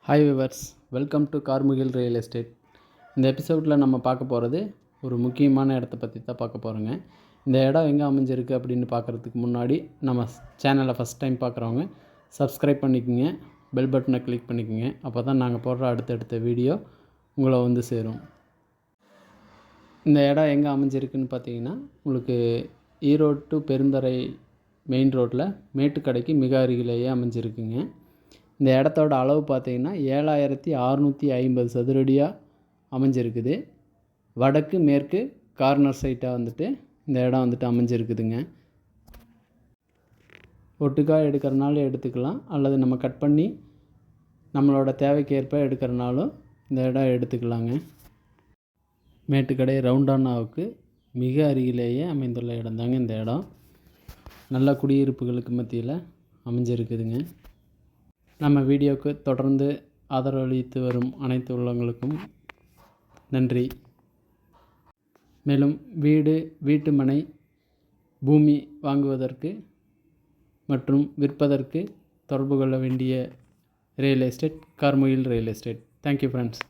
Hi viewers, welcome to Karmugil real estate. இந்த எபிசோடில் நம்ம பார்க்க போகிறது ஒரு முக்கியமான இடத்த பற்றி தான் பார்க்க போகிறோங்க. இந்த இடம் எங்கே அமைஞ்சிருக்கு அப்படின்னு பார்க்குறதுக்கு முன்னாடி நம்ம சேனலை ஃபஸ்ட் டைம் பார்க்குறவங்க சப்ஸ்கிரைப் பண்ணிக்கோங்க, பெல் பட்டனை கிளிக் பண்ணிக்கோங்க. அப்போ தான் நாங்கள் போடுற அடுத்தடுத்த வீடியோ உங்களை வந்து சேரும். இந்த இடம் எங்கே அமைஞ்சிருக்குன்னு பார்த்தீங்கன்னா, உங்களுக்கு ஈரோடு டு பெருந்துறை மெயின் ரோட்டில் மேட்டுக்கடைக்கு மிக அருகிலேயே அமைஞ்சிருக்குங்க. இந்த இடத்தோட அளவு பார்த்திங்கன்னா 7650 சதுரடியாக அமைஞ்சிருக்குது. வடக்கு மேற்கு கார்னர் சைட்டாக வந்துட்டு இந்த இடம் வந்துட்டு அமைஞ்சிருக்குதுங்க. ஒட்டுக்காக எடுக்கிறனாலும் எடுத்துக்கலாம், அல்லது நம்ம கட் பண்ணி நம்மளோட தேவைக்கேற்ப எடுக்கிறனாலும் இந்த இடம் எடுத்துக்கலாங்க. மேட்டுக்கடை ரவுண்டானாவுக்கு மிக அருகிலேயே அமைந்துள்ள இடம் தாங்க இந்த இடம். நல்ல குடியிருப்புகளுக்கு மத்தியில் அமைஞ்சிருக்குதுங்க. நம்ம வீடியோவுக்கு தொடர்ந்து ஆதரவளித்து வரும் அனைத்து உள்ளவங்களுக்கும் நன்றி. மேலும் வீட்டு மனை, பூமி வாங்குவதற்கு மற்றும் விற்பதற்கு தொடர்பு கொள்ள வேண்டிய real estate Karmugil real estate. Thank you friends.